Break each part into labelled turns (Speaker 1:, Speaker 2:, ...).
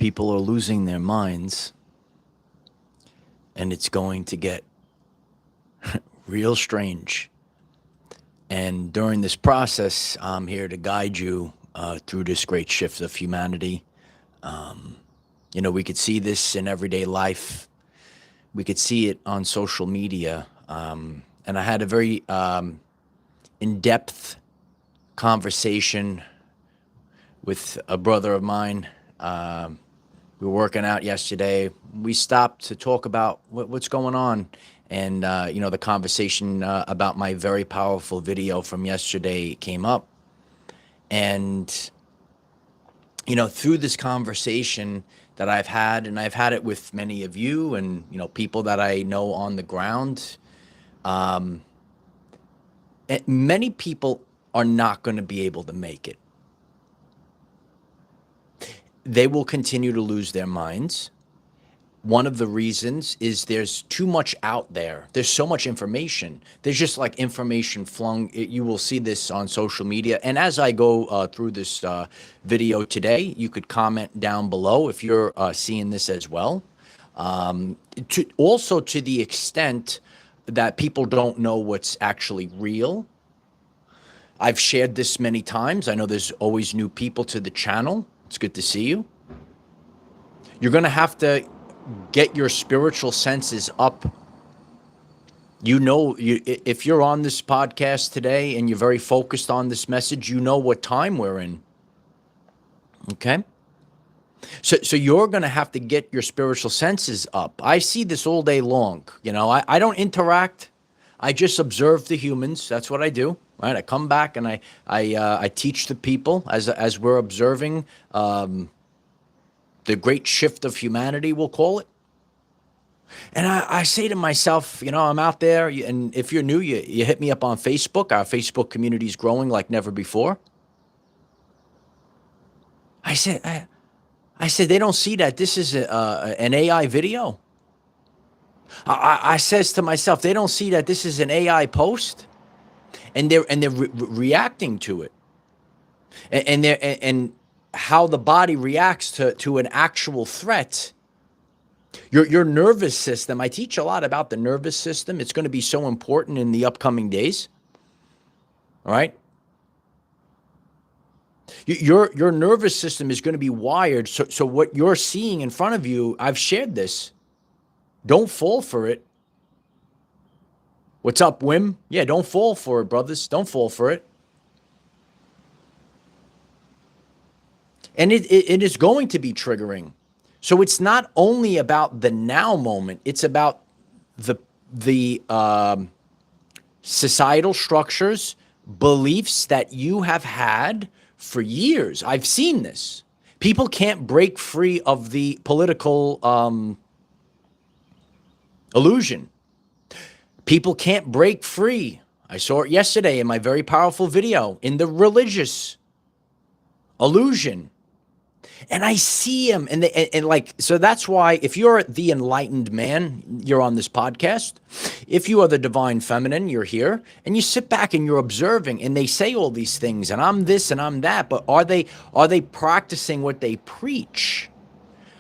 Speaker 1: People are losing their minds, and it's going to get real strange. And during this process, I'm here to guide you through this great shift of humanity. We could see this in everyday life. We could see it on social media. And I had a very in-depth conversation with a brother of mine. We were working out yesterday. We stopped to talk about what's going on. And, the conversation about my very powerful video from yesterday came up. And, through this conversation that I've had, and I've had it with many of you and, people that I know on the ground, many people are not going to be able to make it. They will continue to lose their minds. One of the reasons is there's too much out there. There's so much information. There's just like information flung. You will see this on social media. And as I go through this video today, you could comment down below if you're seeing this as well. Also to the extent that people don't know what's actually real. I've shared this many times. I know there's always new people to the channel. It's good to see you. You're going to have to get your spiritual senses up. If you're on this podcast today and you're very focused on this message, you know what time we're in. Okay? So you're going to have to get your spiritual senses up. I see this all day long. I don't interact. I just observe the humans. That's what I do. Right? I come back and I teach the people as we're observing the great shift of humanity, we'll call it. And I say to myself, I'm out there, and if you're new, you hit me up on Facebook. Our Facebook community is growing like never before. I said, they don't see that this is an AI video. I says to myself, they don't see that this is an AI post, and they're reacting to it, and how the body reacts to an actual threat. Your nervous system. I teach a lot about the nervous system. It's going to be so important in the upcoming days. All right. Your nervous system is going to be wired. So what you're seeing in front of you, I've shared this. Don't fall for it. What's up, Wim? Yeah, don't fall for it, brothers. Don't fall for it. And it is going to be triggering. So it's not only about the now moment. It's about the societal structures, beliefs that you have had for years. I've seen this. People can't break free of the political illusion. People can't break free. I saw it yesterday in my very powerful video in the religious illusion. And I see him, so that's why if you're the enlightened man, you're on this podcast. If you are the divine feminine, you're here, and you sit back and you're observing, and they say all these things, and I'm this and I'm that, but are they practicing what they preach?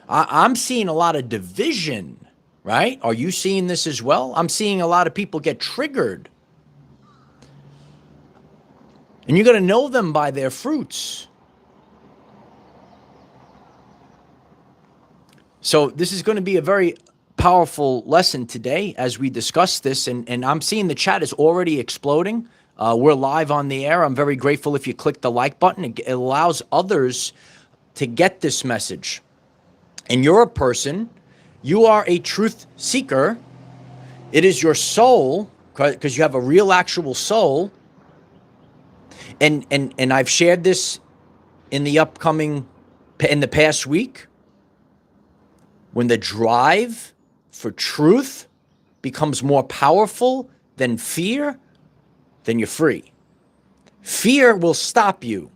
Speaker 1: I'm seeing a lot of division, right? Are you seeing this as well? I'm seeing a lot of people get triggered. And you're going to know them by their fruits. So this is going to be a very powerful lesson today as we discuss this. And I'm seeing the chat is already exploding. We're live on the air. I'm very grateful if you click the like button. It allows others to get this message. And you're a person. You are a truth seeker. It is your soul, because you have a real actual soul. And I've shared this in the past week. When the drive for truth becomes more powerful than fear, then you're free. Fear will stop you.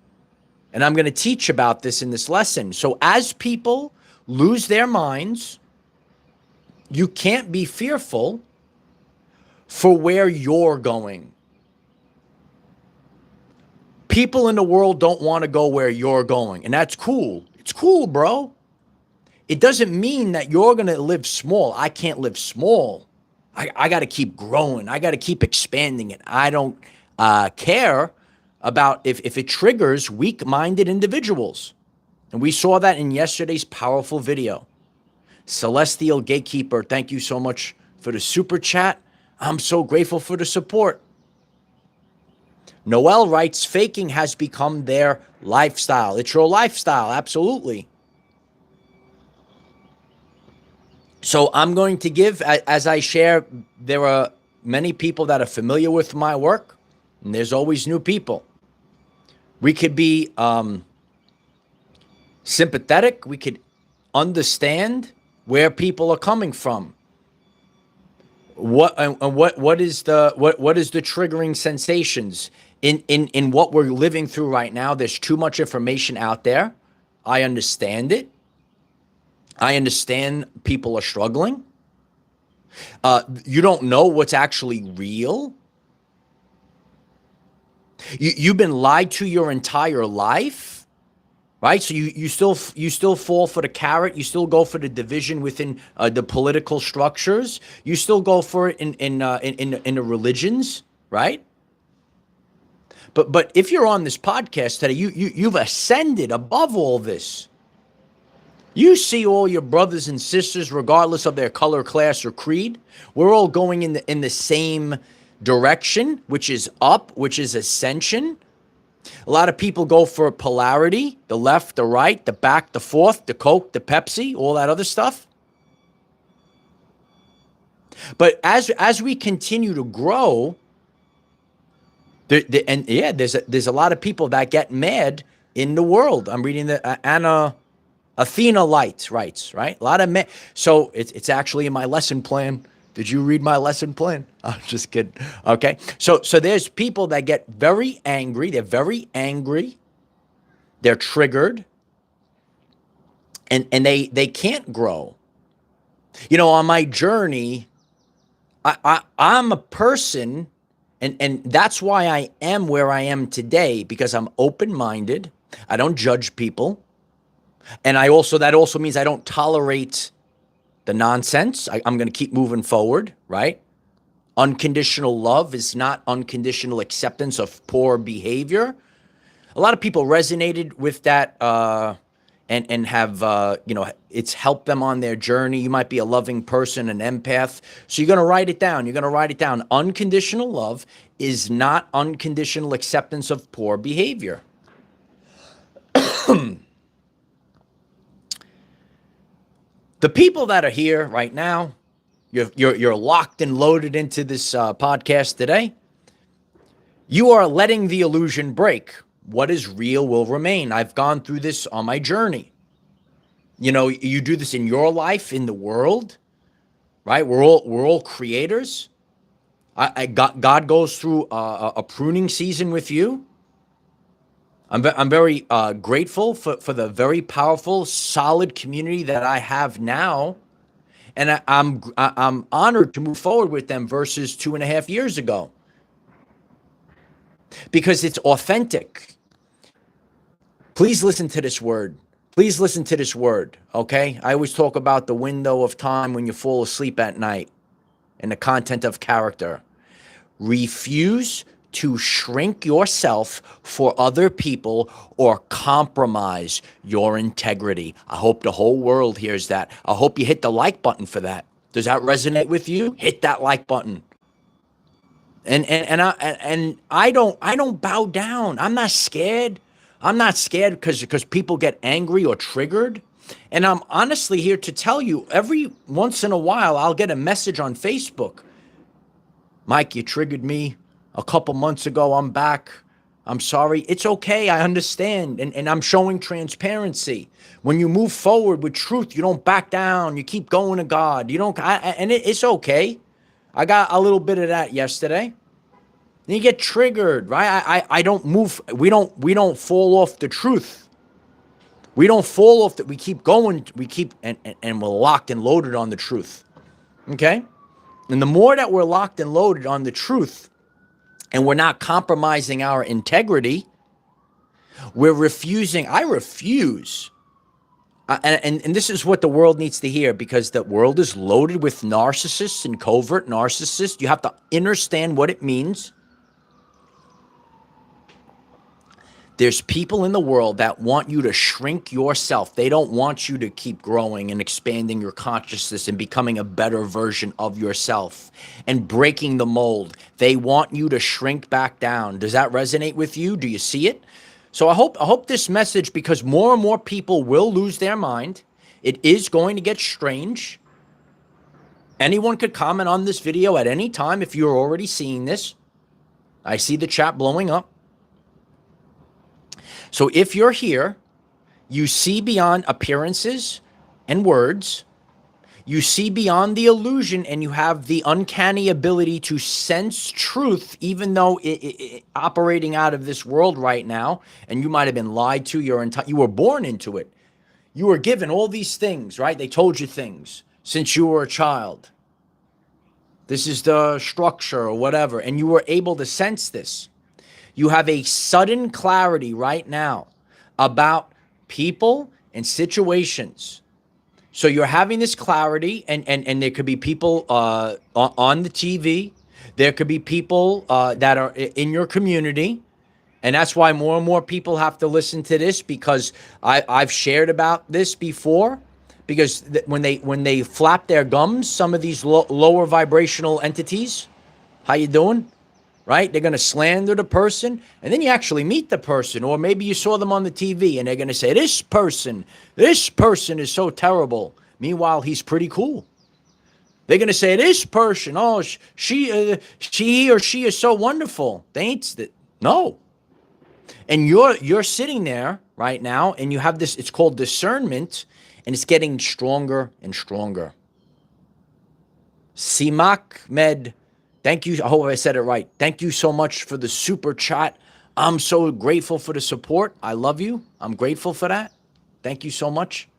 Speaker 1: And I'm going to teach about this in this lesson. So as people lose their minds, you can't be fearful for where you're going. People in the world don't want to go where you're going. And that's cool. It's cool, bro. it doesn't mean that you're going to live small. I can't live small. I got to keep growing. I got to keep expanding it. I don't care about if it triggers weak-minded individuals. And we saw that in yesterday's powerful video. Celestial Gatekeeper, thank you so much for the super chat. I'm so grateful for the support. Noel writes, faking has become their lifestyle. It's your lifestyle, absolutely. So I'm going to give, as I share, there are many people that are familiar with my work, and there's always new people. We could be sympathetic. We could understand where people are coming from. What is the triggering sensations in what we're living through right now? There's too much information out there. I understand it. I understand people are struggling. You don't know what's actually real. You've been lied to your entire life, right? So you still fall for the carrot. You still go for the division within the political structures. You still go for it in the religions, right? But if you're on this podcast today, you've ascended above all this. You see all your brothers and sisters, regardless of their color, class, or creed. We're all going in the same direction, which is up, which is ascension. A lot of people go for polarity, the left, the right, the back, the forth, the Coke, the Pepsi, all that other stuff. But as we continue to grow, there's a lot of people that get mad in the world. I'm reading the Athena Light writes, right? A lot of men. So it's actually in my lesson plan. Did you read my lesson plan? I'm just kidding. Okay. So there's people that get very angry. They're very angry. They're triggered. And they can't grow. You know, on my journey, I'm a person, and that's why I am where I am today, because I'm open-minded. I don't judge people. And that also means I don't tolerate the nonsense. I'm going to keep moving forward, right? Unconditional love is not unconditional acceptance of poor behavior. A lot of people resonated with that and have, it's helped them on their journey. You might be a loving person, an empath. So you're going to write it down. You're going to write it down. Unconditional love is not unconditional acceptance of poor behavior. The people that are here right now, you're locked and loaded into this podcast today. You are letting the illusion break. What is real will remain. I've gone through this on my journey. You know, you do this in your life, in the world, right? We're all creators. God goes through a pruning season with you. I'm very grateful for the very powerful, solid community that I have now, and I'm honored to move forward with them versus 2.5 years ago, because it's authentic. Please listen to this word. Please listen to this word. Okay, I always talk about the window of time when you fall asleep at night, and the content of character. Refuse to shrink yourself for other people or compromise your integrity. I hope the whole world hears that. I hope you hit the like button for that. Does that resonate with you? Hit that like button. And I don't bow down. I'm not scared. I'm not scared because people get angry or triggered. And I'm honestly here to tell you, every once in a while I'll get a message on Facebook. Mike, you triggered me a couple months ago. I'm back. I'm sorry. It's okay. I understand. And I'm showing transparency. When you move forward with truth, you don't back down. You keep going to God. You don't, it's okay. I got a little bit of that yesterday. And you get triggered, right? I don't move. We don't fall off the truth. We don't fall off that. We keep going. We keep, and we're locked and loaded on the truth. Okay. And the more that we're locked and loaded on the truth, and we're not compromising our integrity, I refuse And this is what the world needs to hear, because the world is loaded with narcissists and covert narcissists. You have to understand what it means. There's people in the world that want you to shrink yourself. They don't want you to keep growing and expanding your consciousness and becoming a better version of yourself and breaking the mold. They want you to shrink back down. Does that resonate with you? Do you see it? So I hope this message, because more and more people will lose their mind. It is going to get strange. Anyone could comment on this video at any time if you're already seeing this. I see the chat blowing up. So if you're here, you see beyond appearances and words. You see beyond the illusion, and you have the uncanny ability to sense truth, even though it operating out of this world right now, and you might have been lied to your entire, you were born into it. You were given all these things, right? They told you things since you were a child. This is the structure or whatever, and you were able to sense this. You have a sudden clarity right now about people and situations. So you're having this clarity, and there could be people on the TV. There could be people that are in your community. And that's why more and more people have to listen to this, because I've shared about this before. Because when they flap their gums, some of these lower vibrational entities, how you doing? Right? They're going to slander the person, and then you actually meet the person, or maybe you saw them on the TV and they're going to say, this person is so terrible. Meanwhile, he's pretty cool. They're going to say, this person, oh, he or she is so wonderful. They ain't, no. And you're sitting there right now, and you have this, it's called discernment, and it's getting stronger and stronger. Simak Med, thank you. I hope I said it right. Thank you so much for the super chat. I'm so grateful for the support. I love you. I'm grateful for that. Thank you so much.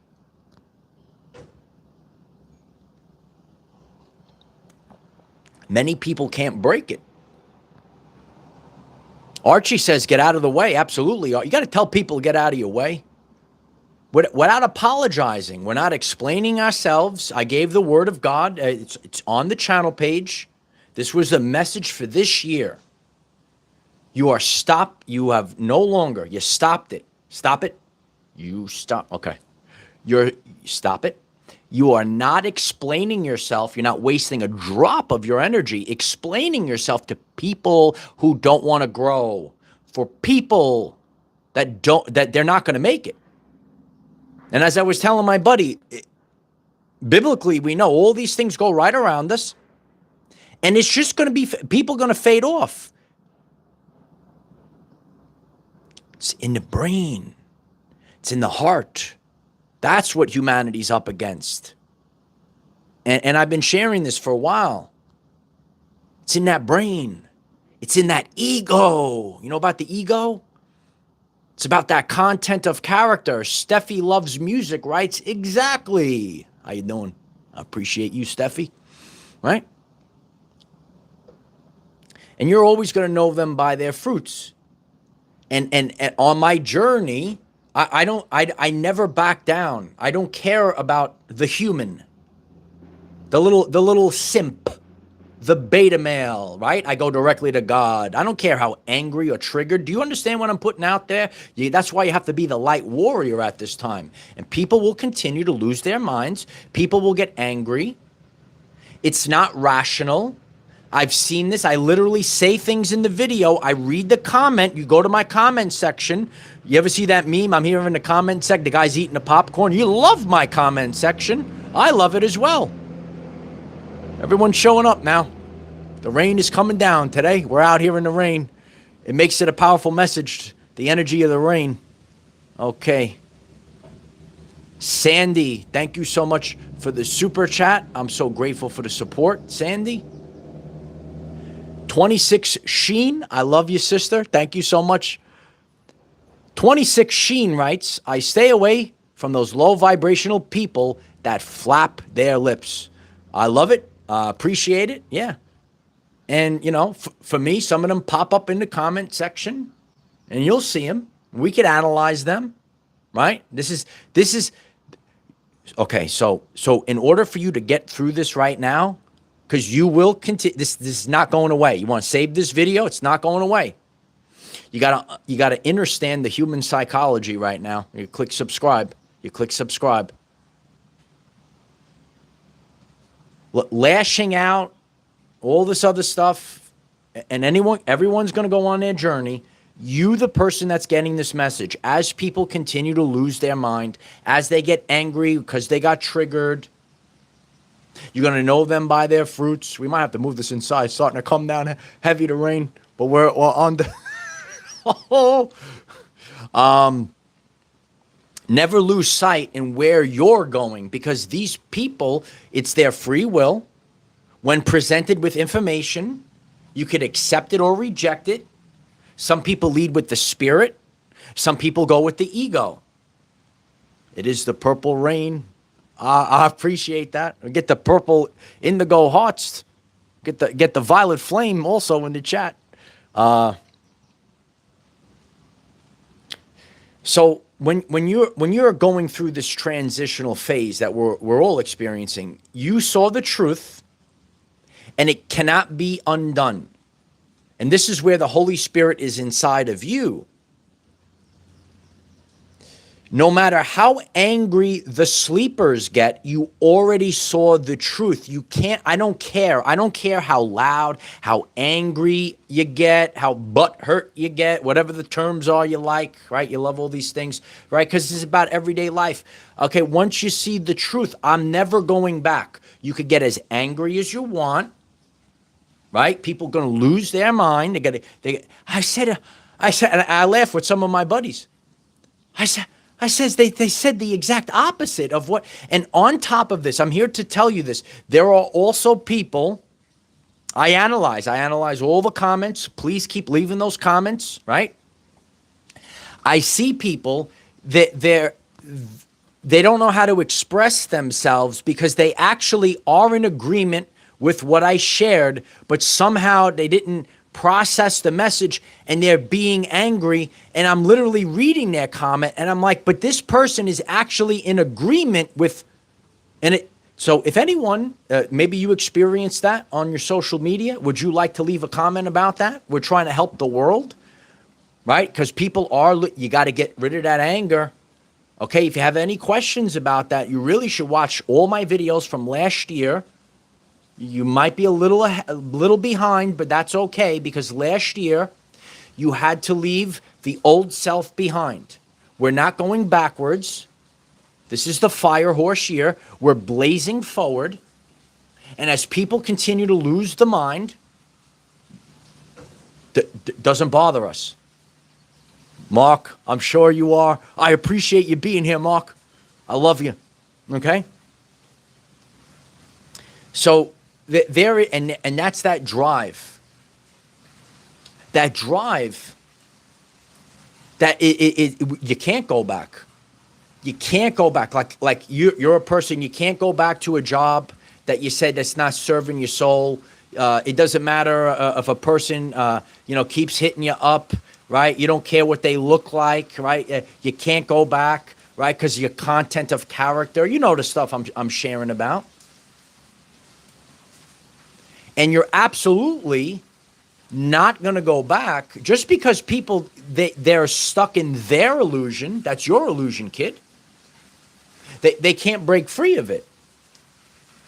Speaker 1: Many people can't break it. Archie says, get out of the way. Absolutely. You got to tell people to get out of your way. Without apologizing. We're not explaining ourselves. I gave the word of God. It's on the channel page. This was the message for this year. You are stopped. You have no longer. You stopped it. Stop it. You stop. Okay. Stop it. You are not explaining yourself. You're not wasting a drop of your energy explaining yourself to people who don't want to grow, for people that they're not going to make it. And as I was telling my buddy, biblically, we know all these things go right around us. And it's just going to be, people going to fade off. It's in the brain. It's in the heart. That's what humanity's up against. And I've been sharing this for a while. It's in that brain. It's in that ego. You know about the ego? It's about that content of character. Steffi Loves Music writes, exactly. How you doing? I appreciate you, Steffi. Right? And you're always going to know them by their fruits. And on my journey, I never back down. I don't care about the human, the little simp, the beta male, right? I go directly to God. I don't care how angry or triggered. Do you understand what I'm putting out there? That's why you have to be the light warrior at this time. And people will continue to lose their minds. People will get angry. It's not rational. I've seen this. I literally say things in the video. I read the comment. You go to my comment section. You ever see that meme? I'm here in the comment section. The guy's eating the popcorn. You love my comment section. I love it as well. Everyone's showing up now. The rain is coming down today. We're out here in the rain. It makes it a powerful message. The energy of the rain. Okay. Sandy, thank you so much for the super chat. I'm so grateful for the support, Sandy. 26 Sheen, I love you, sister. Thank you so much. 26 Sheen writes, I stay away from those low vibrational people that flap their lips. I love it. Appreciate it. Yeah. And, you know, for me, some of them pop up in the comment section, and you'll see them. We could analyze them, right? This is Okay, so in order for you to get through this right now, because you will continue, this is not going away. You want to save this video? It's not going away. You gotta understand the human psychology right now. You click subscribe. You click subscribe. Lashing out, all this other stuff, and everyone's going to go on their journey. You, the person that's getting this message, as people continue to lose their mind, as they get angry because they got triggered, you're going to know them by their fruits. We might have to move this inside. It's starting to come down heavy to rain, but we're on the... Never lose sight in where you're going, because these people, it's their free will. When presented with information, you could accept it or reject it. Some people lead with the spirit. Some people go with the ego. It is the purple rain. I appreciate that. Get the purple indigo hearts. Get the violet flame also in the chat. So when you're going through this transitional phase that we're all experiencing, you saw the truth, and it cannot be undone. And this is where the Holy Spirit is inside of you. No matter how angry the sleepers get, you already saw the truth. You can't, I don't care. I don't care how loud, how angry you get, how butthurt you get, whatever the terms are you like, right? You love all these things, right? Because this is about everyday life. Okay, once you see the truth, I'm never going back. You could get as angry as you want, right? People going to lose their mind. I said, and I laugh with some of my buddies. I says they said the exact opposite of what, and on top of this, I'm here to tell you this. There are also people, I analyze all the comments. Please keep leaving those comments, right? I see people that they don't know how to express themselves because they actually are in agreement with what I shared, but somehow they didn't process the message, and they're being angry, and I'm literally reading their comment, and I'm like, but this person is actually in agreement with, so if anyone, maybe you experienced that on your social media, would you like to leave a comment about that? We're trying to help the world, right? Because people you got to get rid of that anger. Okay, if you have any questions about that, you really should watch all my videos from last year. You might be a little behind, but that's okay, because last year you had to leave the old self behind. We're not going backwards. This is the fire horse year. We're blazing forward. And as people continue to lose the mind, doesn't bother us. Mark, I'm sure you are. I appreciate you being here, Mark. I love you. Okay? So there, and that's that drive. That drive that you can't go back. You can't go back. Like you're a person, you can't go back to a job that you said that's not serving your soul. It doesn't matter if a person keeps hitting you up, right? You don't care what they look like, right? You can't go back, right? Because your content of character, you know the stuff I'm sharing about. And you're absolutely not going to go back just because people, they're stuck in their illusion. That's your illusion, kid. They can't break free of it.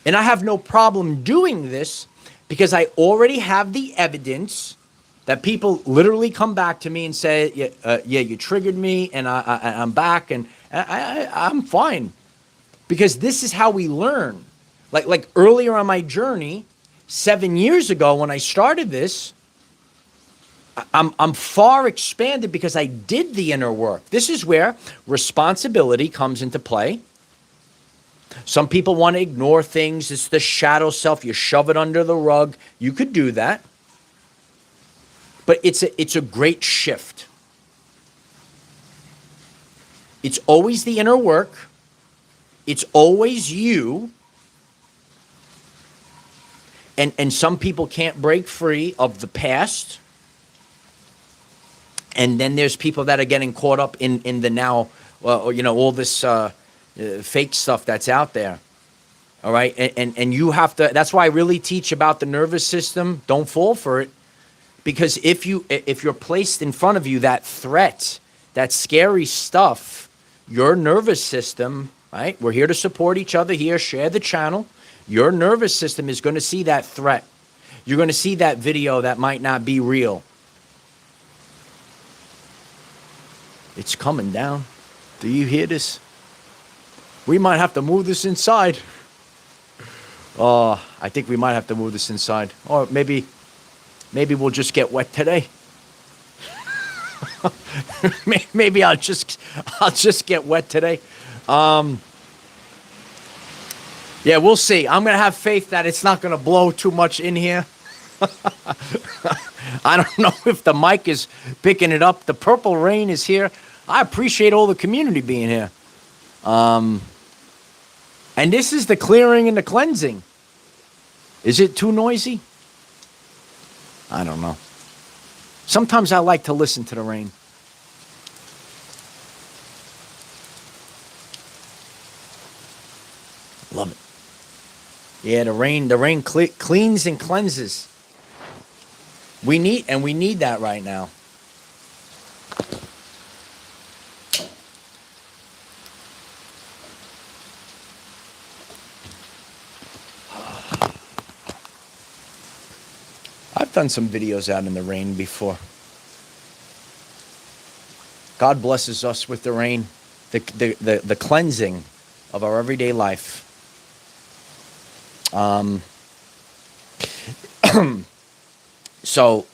Speaker 1: And I have no problem doing this because I already have the evidence that people literally come back to me and say, yeah, you triggered me, and I'm back, and I'm fine. Because this is how we learn. Like earlier on my journey, 7 years ago when I started this, I'm far expanded because I did the inner work. This is where responsibility comes into play. Some people want to ignore things. It's the shadow self. You shove it under the rug. You could do that. But it's a great shift. It's always the inner work. It's always you. And some people can't break free of the past. And then there's people that are getting caught up in the now, all this, fake stuff that's out there. All right. And you have to, that's why I really teach about the nervous system. Don't fall for it. Because if you're placed in front of you, that threat, that scary stuff, your nervous system, right? We're here to support each other here, share the channel. Your nervous system is going to see that threat. You're going to see that video that might not be real. It's coming down. Do you hear this? We might have to move this inside. Oh, I think we might have to move this inside. Or maybe we'll just get wet today. Maybe I'll just get wet today. Yeah, we'll see. I'm going to have faith that it's not going to blow too much in here. I don't know if the mic is picking it up. The purple rain is here. I appreciate all the community being here. And this is the clearing and the cleansing. Is it too noisy? I don't know. Sometimes I like to listen to the rain. Love it. Yeah, the rain cleans and cleanses. We need that right now. I've done some videos out in the rain before. God blesses us with the rain, the cleansing of our everyday life. So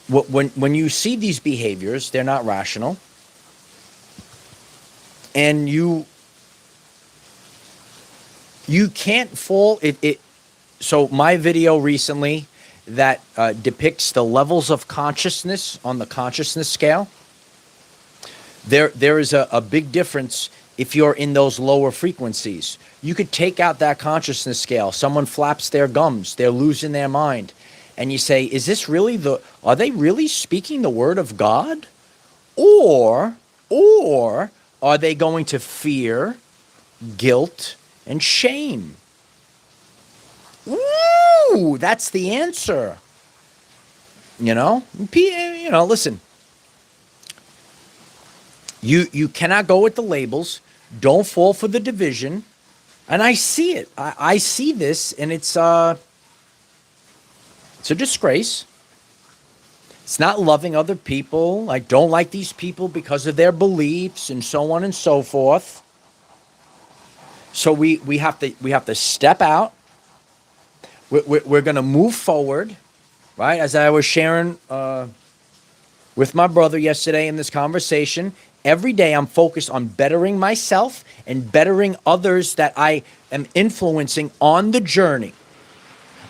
Speaker 1: when you see these behaviors, they're not rational, and you can't fall it. So my video recently that depicts the levels of consciousness on the consciousness scale. There is a big difference if you're in those lower frequencies. You could take out that consciousness scale. Someone flaps their gums. They're losing their mind. And you say, is this really are they really speaking the word of God? Or are they going to fear, guilt, and shame? Ooh, that's the answer. Listen. You cannot go with the labels. Don't fall for the division. And I see it. I see this, and it's a disgrace. It's not loving other people. I don't like these people because of their beliefs and so on and so forth. So we have to step out. We're going to move forward, right? As I was sharing with my brother yesterday in this conversation, every day I'm focused on bettering myself and bettering others that I am influencing on the journey.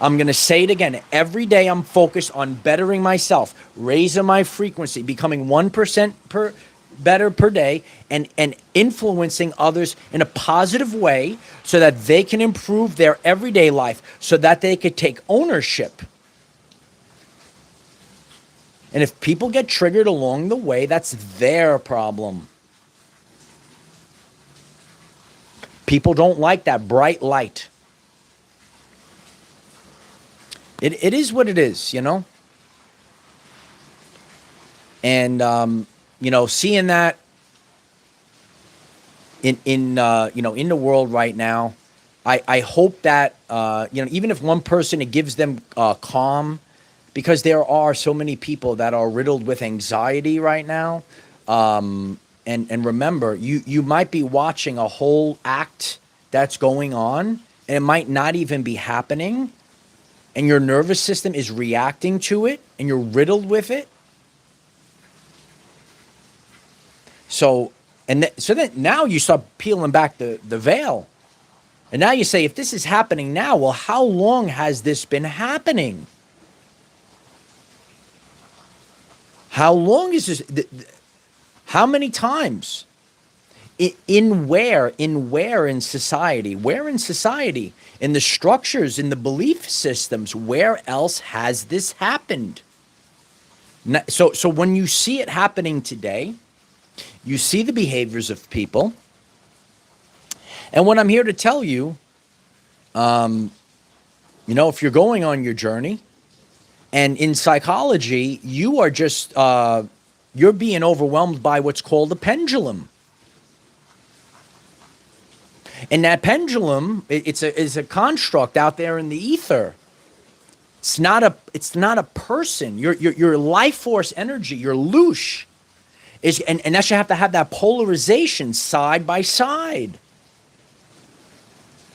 Speaker 1: I'm going to say it again. Every day I'm focused on bettering myself, raising my frequency, becoming 1% better per day, and influencing others in a positive way so that they can improve their everyday life, so that they could take ownership. And if people get triggered along the way, that's their problem. People don't like that bright light. It is what it is, And seeing that in the world right now, I hope that even if one person, it gives them calm, because there are so many people that are riddled with anxiety right now. And remember, you might be watching a whole act that's going on, and it might not even be happening, and your nervous system is reacting to it, and you're riddled with it. So then now you start peeling back the veil. And now you say, if this is happening now, well, how long has this been happening? How long is this? How many times? In where in society? Where in society? In the structures, in the belief systems, where else has this happened? So when you see it happening today, you see the behaviors of people, And what I'm here to tell you, if you're going on your journey, and in psychology, you are just you're being overwhelmed by what's called a pendulum. And that pendulum, it's a construct out there in the ether. It's not a person. Your life force energy, your loosh, and that should have to have that polarization side by side.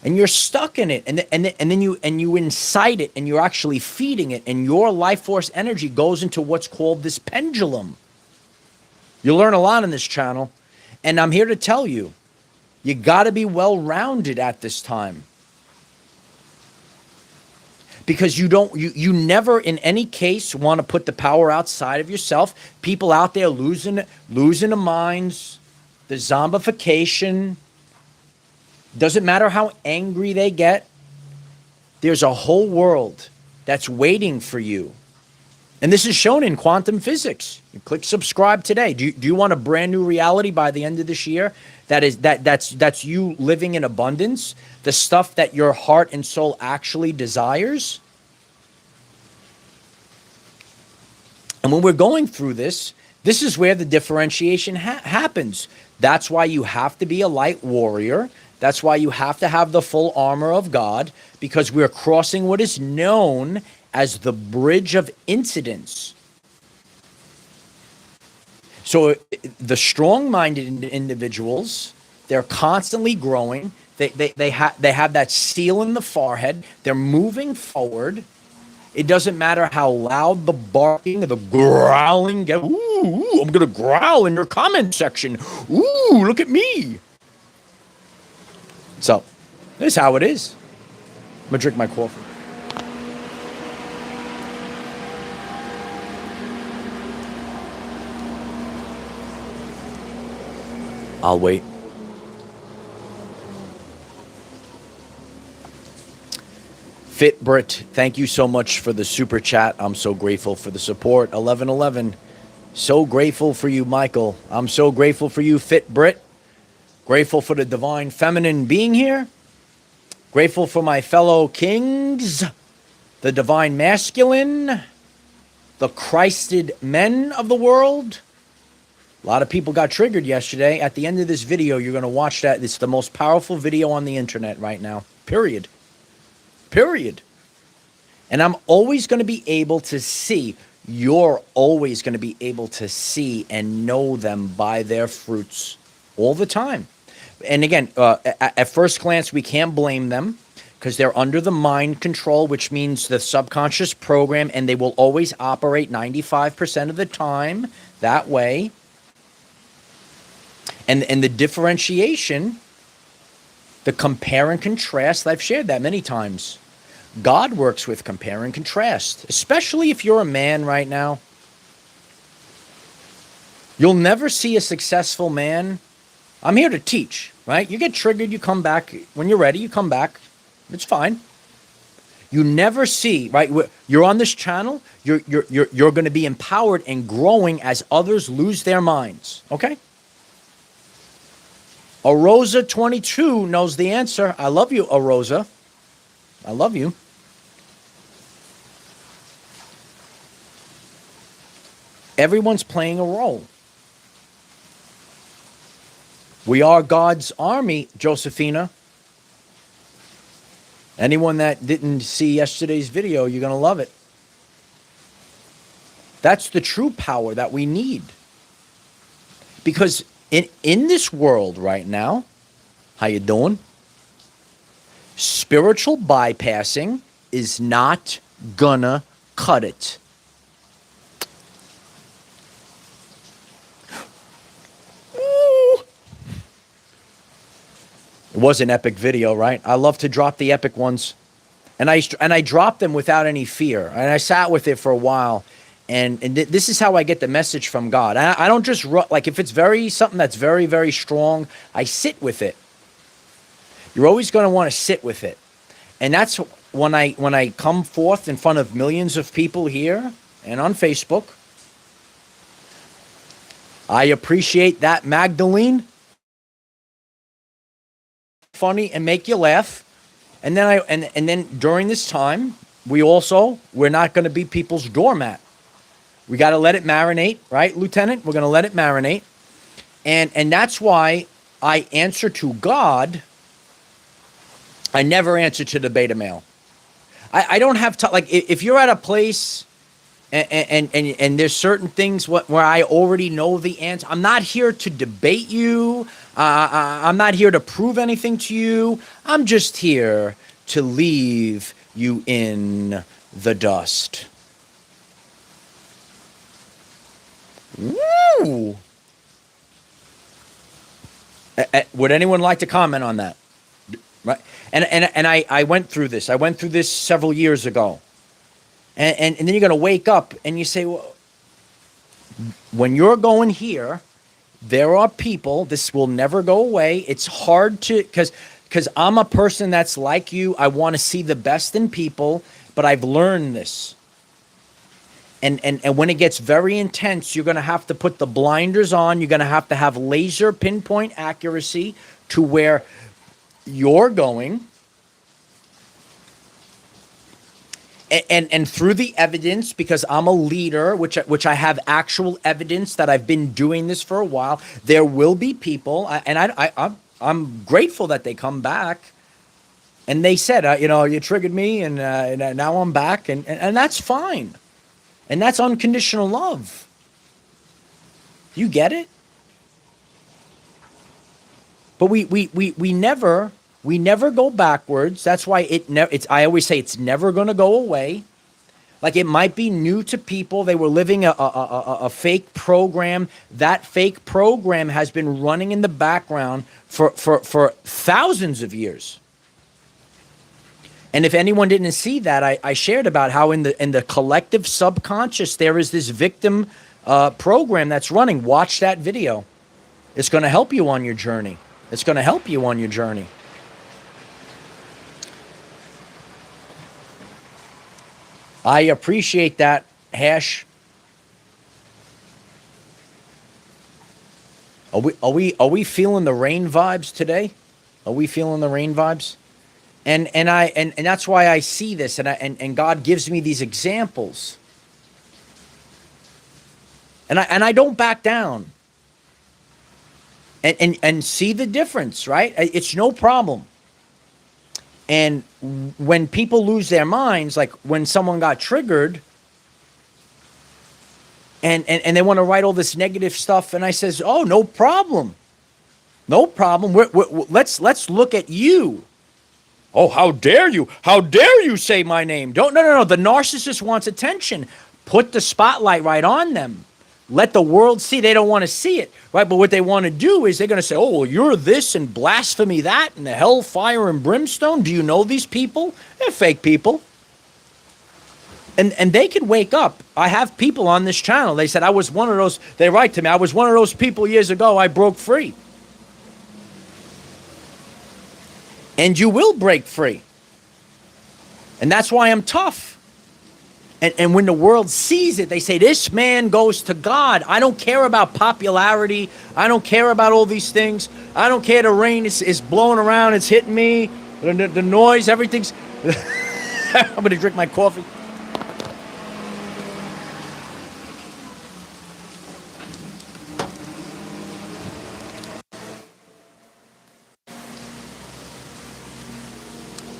Speaker 1: And you're stuck in it, and then you incite it, and you're actually feeding it, and your life force energy goes into what's called this pendulum. You'll learn a lot on this channel, and I'm here to tell you, you got to be well-rounded at this time, because you never in any case want to put the power outside of yourself. People out there losing their minds, the zombification. Doesn't matter how angry they get. There's a whole world that's waiting for you. And this is shown in quantum physics. You click subscribe today. Do you want a brand new reality by the end of this year? That's you living in abundance, the stuff that your heart and soul actually desires. And when we're going through this is where the differentiation happens. That's why you have to be a light warrior. That's why you have to have the full armor of God, because we're crossing what is known as the bridge of incidence. So the strong-minded individuals, they're constantly growing. They have that seal in the forehead. They're moving forward. It doesn't matter how loud the barking or the growling get. Ooh, I'm going to growl in your comment section. Ooh, look at me. So, this is how it is. I'm going to drink my coffee. I'll wait. Fitbrit, thank you so much for the super chat. I'm so grateful for the support. 1111, so grateful for you, Michael. I'm so grateful for you, Fitbrit. Grateful for the divine feminine being here. Grateful for my fellow kings, the divine masculine, the Christed men of the world. A lot of people got triggered yesterday. At the end of this video, you're going to watch that. It's the most powerful video on the internet right now. Period. Period. And I'm always going to be able to see. You're always going to be able to see and know them by their fruits all the time. And again, at first glance, we can't blame them because they're under the mind control, which means the subconscious program, and they will always operate 95% of the time that way. And the differentiation, the compare and contrast, I've shared that many times. God works with compare and contrast, especially if you're a man right now. You'll never see a successful man. I'm here to teach, right? You get triggered, you come back. When you're ready, you come back. It's fine. You never see, right? You're on this channel. You're going to be empowered and growing as others lose their minds. Okay? Arosa 22 knows the answer. I love you, Arosa. I love you. Everyone's playing a role. We are God's army, Josephina. Anyone that didn't see yesterday's video, you're going to love it. That's the true power that we need. Because in this world right now, how you doing? Spiritual bypassing is not gonna cut it. It was an epic video, right? I love to drop the epic ones. And I dropped them without any fear. And I sat with it for a while. And this is how I get the message from God. I don't just, like if it's something that's very, very strong, I sit with it. You're always going to want to sit with it. And that's when I come forth in front of millions of people here and on Facebook. I appreciate that, Magdalene. funny and make you laugh. And then and then during this time, we're not going to be people's doormat. We got to let it marinate, right, Lieutenant? We're going to let it marinate. And that's why I answer to God. I never answer to the beta male. I don't have to, like, if you're at a place and there's certain things where I already know the answer. I'm not here to debate you. I'm not here to prove anything to you. I'm just here to leave you in the dust. Woo! Would anyone like to comment on that? Right. And I went through this. I went through this several years ago. And then you're going to wake up and you say, well, when you're going here, there are people, this will never go away. It's hard to, because I'm a person that's like you. I want to see the best in people, but I've learned this. And when it gets very intense, you're going to have to put the blinders on. You're going to have laser pinpoint accuracy to where you're going. And through the evidence, because I'm a leader, which I have actual evidence that I've been doing this for a while, there will be people, and I'm grateful that they come back, and they said, you triggered me, and now I'm back, and that's fine, and that's unconditional love. You get it? But we never go backwards. That's why I always say it's never going to go away. Like, it might be new to people. They were living a fake program. That fake program has been running in the background for thousands of years. And if anyone didn't see that, I shared about how in the collective subconscious there is this victim program that's running. Watch that video. It's going to help you on your journey. It's going to help you on your journey. I appreciate that, Hash. Are we feeling the rain vibes today? Are we feeling the rain vibes? And that's why I see this, and God gives me these examples. And I don't back down. And see the difference, right? It's no problem. And when people lose their minds, like when someone got triggered and they want to write all this negative stuff, and I says, oh, no problem. No problem. Let's look at you. Oh, how dare you? How dare you say my name? No. The narcissist wants attention. Put the spotlight right on them. Let the world see. They don't want to see it, right? But what they want to do is they're going to say, oh, well, you're this and blasphemy that and the hellfire and brimstone. Do you know these people? They're fake people. And they could wake up. I have people on this channel. They said, I was one of those. They write to me, I was one of those people years ago. I broke free. And you will break free. And that's why I'm tough. And when the world sees it, they say, this man goes to God. I don't care about popularity. I don't care about all these things. I don't care the rain is blowing around. It's hitting me. The noise, everything's... I'm going to drink my coffee.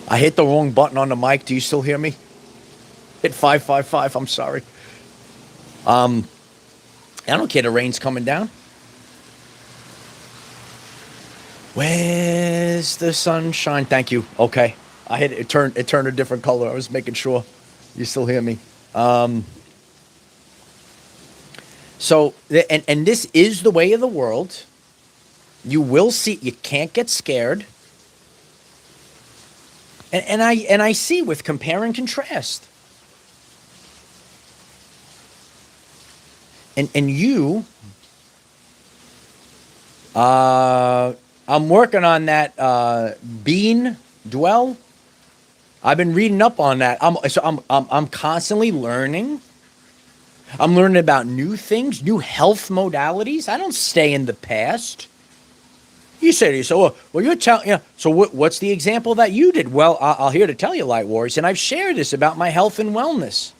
Speaker 1: I hit the wrong button on the mic. Do you still hear me? Hit 555. I'm sorry. I don't care. The rain's coming down. Where's the sunshine? Thank you. Okay. I hit it. It turned a different color. I was making sure you still hear me. So, and this is the way of the world. You will see. You can't get scared. And I see with compare and contrast. And you, I'm working on that bean dwell. I've been reading up on that. I'm constantly learning. I'm learning about new things, new health modalities. I don't stay in the past. You say to yourself, well, you're telling, so what's the example that you did? Well, I'll here to tell you, Light Warriors, and I've shared this about my health and wellness.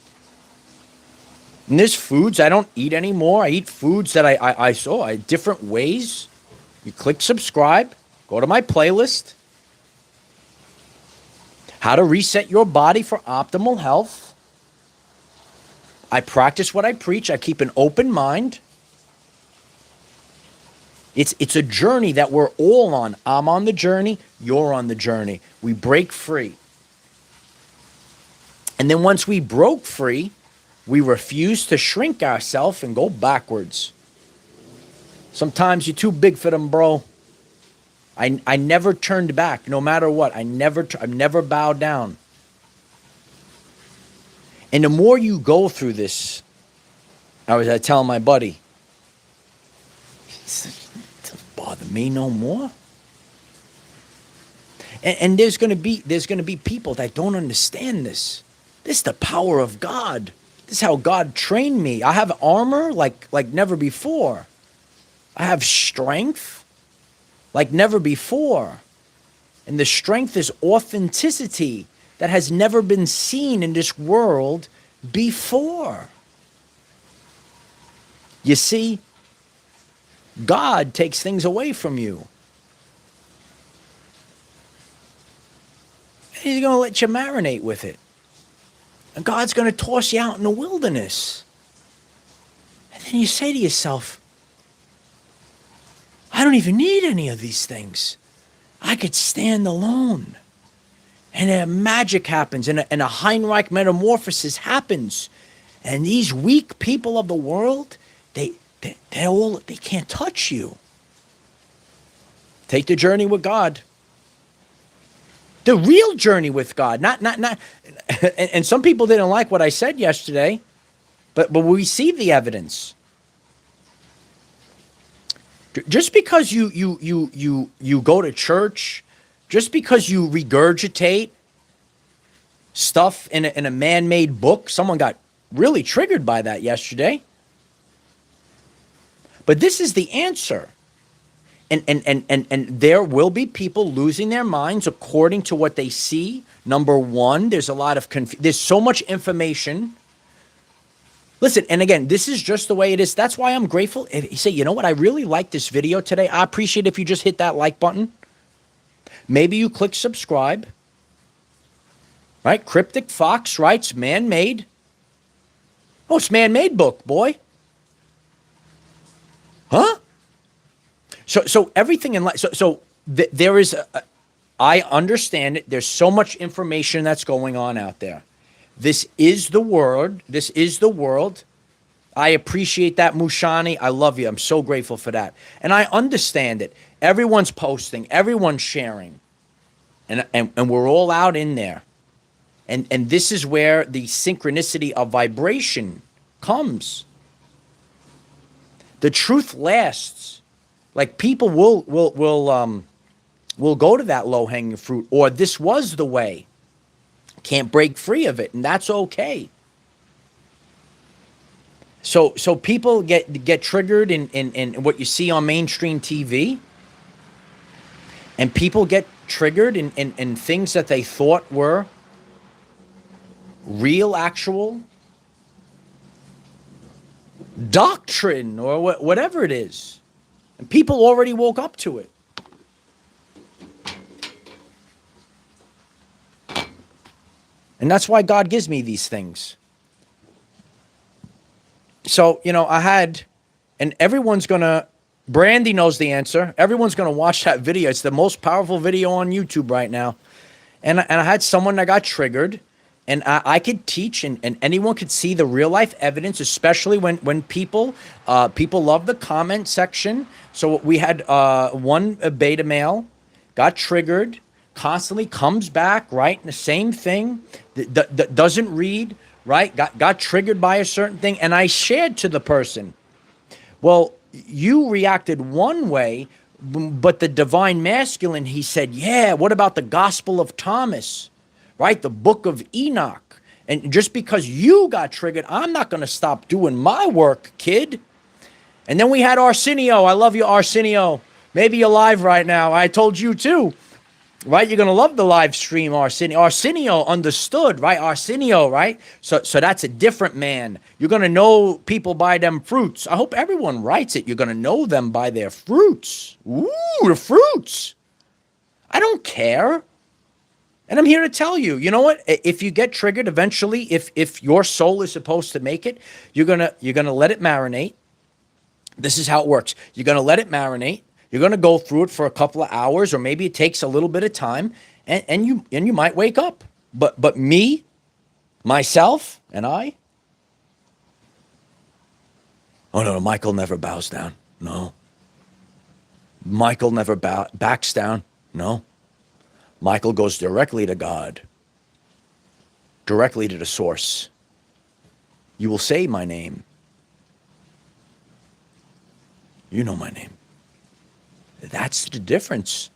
Speaker 1: And there's foods I don't eat anymore. I eat foods that I saw different ways. You click subscribe, go to my playlist. How to reset your body for optimal health. I practice what I preach. I keep an open mind. It's a journey that we're all on. I'm on the journey. You're on the journey. We break free. And then once we broke free, we refuse to shrink ourselves and go backwards. Sometimes you're too big for them, bro. I never turned back, no matter what. I never bowed down. And the more you go through this, I was telling my buddy, it doesn't bother me no more. And there's gonna be people that don't understand this. This is the power of God. This is how God trained me. I have armor like never before. I have strength like never before. And the strength is authenticity that has never been seen in this world before. You see, God takes things away from you. And He's going to let you marinate with it. And God's going to toss you out in the wilderness. And then you say to yourself, I don't even need any of these things. I could stand alone. And a magic happens, and a Heinrich metamorphosis happens. And these weak people of the world, they can't touch you. Take the journey with God. The real journey with God, not. And some people didn't like what I said yesterday, but we see the evidence. Just because you go to church, just because you regurgitate stuff in a man-made book, someone got really triggered by that yesterday. But this is the answer. And there will be people losing their minds according to what they see. Number one, there's a lot of there's so much information. Listen, and again, this is just the way it is. That's why I'm grateful. If you say, you know what, I really like this video today. I appreciate if you just hit that like button. Maybe you click subscribe. Right? Cryptic Fox writes, man-made. Oh, it's man-made book, boy. Huh? So everything in life, there is, I understand it. There's so much information that's going on out there. This is the world. This is the world. I appreciate that, Mushani. I love you. I'm so grateful for that. And I understand it. Everyone's posting. Everyone's sharing. And we're all out in there. And this is where the synchronicity of vibration comes. The truth lasts. Like people will go to that low-hanging fruit, or this was the way. Can't break free of it, and that's okay. So people get triggered in what you see on mainstream TV, and people get triggered in things that they thought were real, actual doctrine or whatever it is, and people already woke up to it. And that's why God gives me these things. So, I had, and everyone's going to, Brandy knows the answer. Everyone's going to watch that video. It's the most powerful video on YouTube right now. And I had someone that got triggered, and I could teach, and anyone could see the real life evidence, especially when people love the comment section. So we had one beta male got triggered, constantly comes back, right? And the same thing, doesn't read, right? Got triggered by a certain thing. And I shared to the person, well, you reacted one way, but the divine masculine, he said, yeah, what about the Gospel of Thomas, right? The book of Enoch. And just because you got triggered, I'm not going to stop doing my work, kid. And then we had Arsenio. I love you, Arsenio. Maybe you're live right now. I told you too. Right? You're going to love the live stream, Arsenio. Arsenio understood, right? Arsenio, right? So that's a different man. You're going to know people by them fruits. I hope everyone writes it. You're going to know them by their fruits. Ooh, the fruits. I don't care. And I'm here to tell you, you know what? If you get triggered eventually, if your soul is supposed to make it, you're going to let it marinate. This is how it works. You're going to let it marinate. You're going to go through it for a couple of hours, or maybe it takes a little bit of time, and you might wake up. But me, myself, and I. Oh no, Michael never bows down. No. Michael never backs down. No. Michael goes directly to God, directly to the source. You will say my name. You know my name. That's the difference.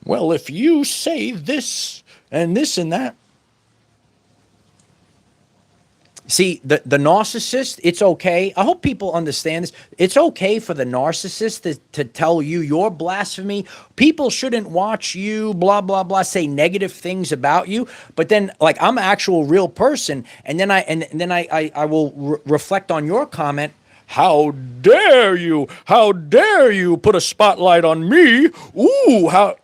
Speaker 1: Well, if you say this and this and that. See, the narcissist, it's okay. I hope people understand this. It's okay for the narcissist to tell you your blasphemy. People shouldn't watch you, blah, blah, blah, say negative things about you. But then, like, I'm an actual real person. And then I will reflect on your comment. How dare you? How dare you put a spotlight on me? Ooh, how.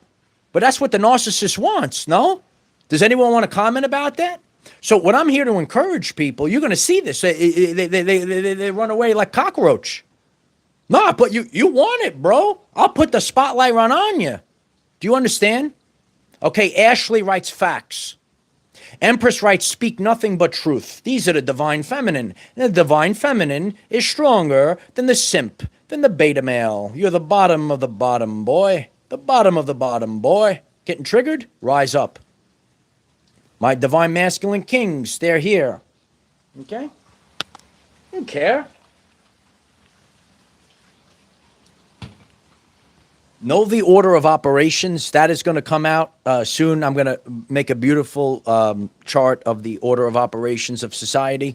Speaker 1: But that's what the narcissist wants, no? Does anyone want to comment about that? So when I'm here to encourage people, you're going to see this. They run away like cockroach. Nah, but you want it, bro. I'll put the spotlight right on you. Do you understand? Okay, Ashley writes facts. Empress writes, speak nothing but truth. These are the divine feminine. And the divine feminine is stronger than the simp, than the beta male. You're the bottom of the bottom, boy. The bottom of the bottom, boy. Getting triggered? Rise up. My divine masculine kings, they're here. Okay? I don't care. Know the order of operations. That is going to come out soon. I'm going to make a beautiful chart of the order of operations of society.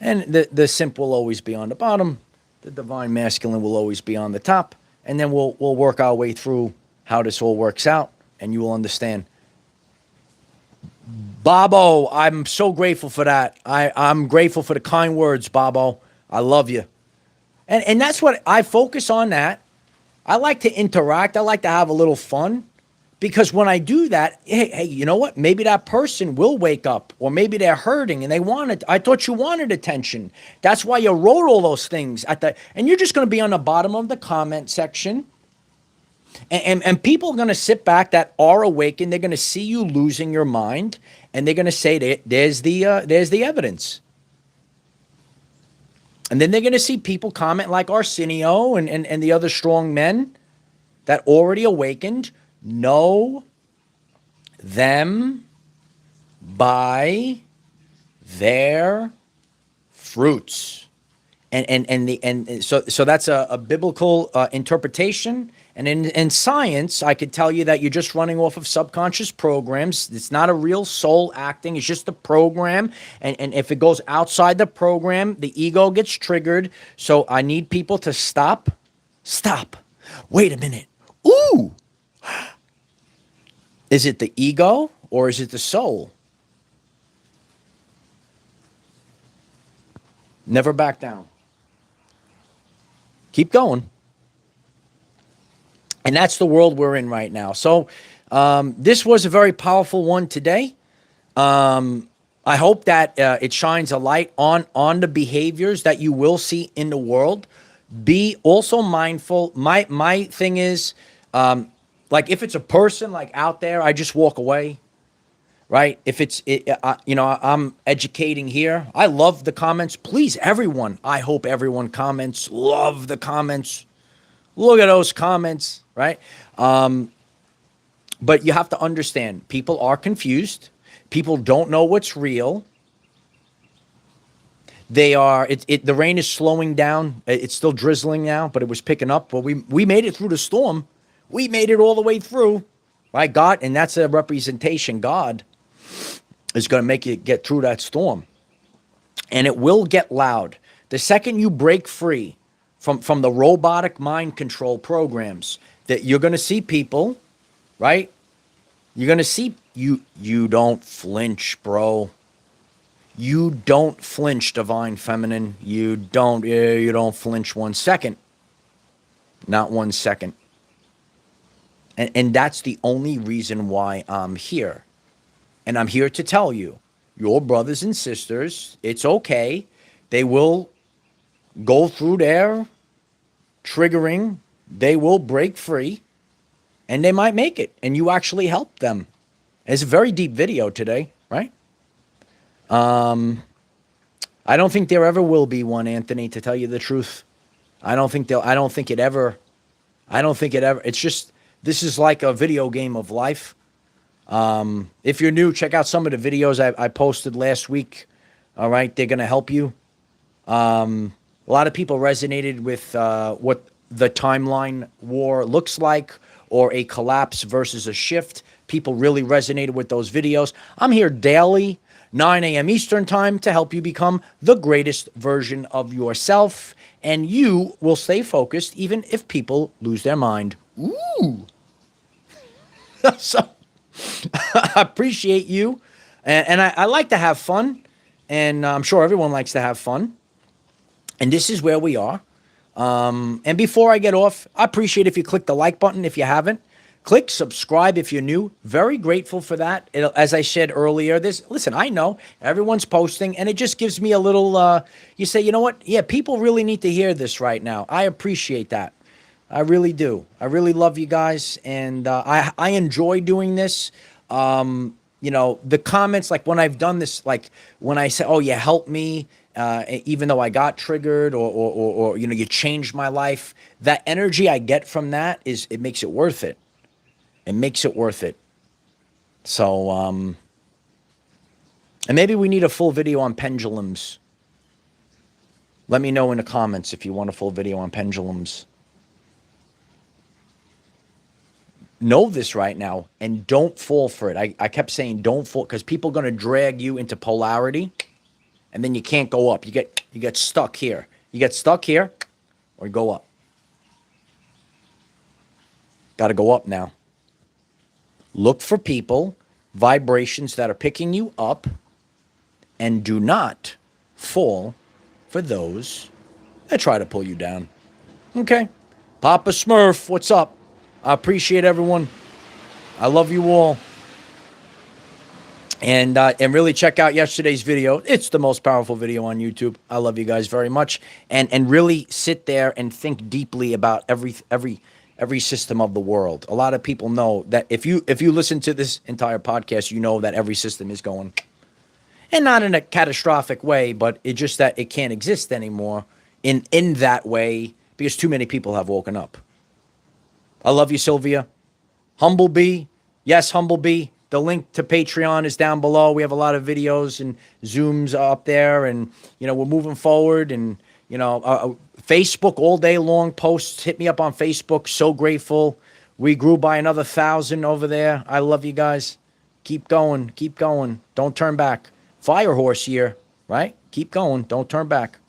Speaker 1: And the simp will always be on the bottom. The divine masculine will always be on the top. And then we'll work our way through how this all works out. And you will understand. Bobo, I'm so grateful for that. I'm grateful for the kind words, Bobo. I love you. And that's what I focus on that. I like to interact. I like to have a little fun. Because when I do that, hey, you know what? Maybe that person will wake up. Or maybe they're hurting and they wanted. I thought you wanted attention. That's why you wrote all those things. And you're just going to be on the bottom of the comment section. And people are going to sit back that are awakened. They're going to see you losing your mind. And they're going to say, there's the evidence. And then they're going to see people comment like Arsenio and the other strong men that already awakened. Know them by their fruits. And so that's a biblical interpretation. And in science, I could tell you that you're just running off of subconscious programs. It's not a real soul acting. It's just a program. And if it goes outside the program, the ego gets triggered. So I need people to stop. Stop. Wait a minute. Ooh. Is it the ego or is it the soul? Never back down. Keep going. And that's the world we're in right now. So this was a very powerful one today. I hope that it shines a light on the behaviors that you will see in the world. Be also mindful. My thing is, like if it's a person like out there, I just walk away. Right? If it's, I'm educating here. I love the comments. Please, everyone. I hope everyone comments. Love the comments. Look at those comments, right? But you have to understand, people are confused. People don't know what's real. They are, the rain is slowing down. It's still drizzling now, but it was picking up. Well, we made it through the storm. We made it all the way through, right? God, and that's a representation. God is going to make you get through that storm. and it will get loud. The second you break free from the robotic mind control programs, that you're going to see people, right? You're going to see you don't flinch, bro. You don't flinch, divine feminine. You don't flinch 1 second. Not 1 second. And that's the only reason why I'm here. And I'm here to tell you, your brothers and sisters, it's okay. They will go through their triggering. They will break free. And they might make it. And you actually help them. It's a very deep video today, right? I don't think there ever will be one, Anthony, to tell you the truth. I don't think it ever, it's just, this is like a video game of life. If you're new, check out some of the videos I posted last week. All right. They're going to help you. A lot of people resonated with, what the timeline war looks like, or a collapse versus a shift. People really resonated with those videos. I'm here daily, 9 a.m. Eastern time, to help you become the greatest version of yourself. And you will stay focused even if people lose their mind. Ooh. So I appreciate you. And I like to have fun. And I'm sure everyone likes to have fun. And this is where we are. And before I get off, I appreciate if you click the like button if you haven't. Click subscribe if you're new. Very grateful for that. As I said earlier, listen, I know everyone's posting, and it just gives me a little, you say, you know what? Yeah, people really need to hear this right now. I appreciate that. I really do. I really love you guys, and I enjoy doing this. The comments, like when I've done this, like when I say, oh, yeah, help me, even though I got triggered, or you changed my life, that energy I get from that it makes it worth it. It makes it worth it. So, and maybe we need a full video on pendulums. Let me know in the comments if you want a full video on pendulums. Know this right now, and don't fall for it. I kept saying don't fall, because people are going to drag you into polarity, and then you can't go up. You get stuck here. You get stuck here, or you go up. Got to go up now. Look for people, vibrations that are picking you up, and do not fall for those that try to pull you down. Okay? Papa Smurf, what's up? I appreciate everyone. I love you all. And really check out yesterday's video. It's the most powerful video on YouTube. I love you guys very much. And really sit there and think deeply about every system of the world. A lot of people know that if you listen to this entire podcast, you know that every system is going, and not in a catastrophic way, but it's just that it can't exist anymore in that way, because too many people have woken up. I love you, Sylvia. Humblebee. Yes, Humblebee. The link to Patreon is down below. We have a lot of videos and Zooms up there, and we're moving forward. And Facebook all day long posts. Hit me up on Facebook. So grateful. We grew by another 1,000 over there. I love you guys. Keep going. Keep going. Don't turn back. Fire horse year, right? Keep going. Don't turn back.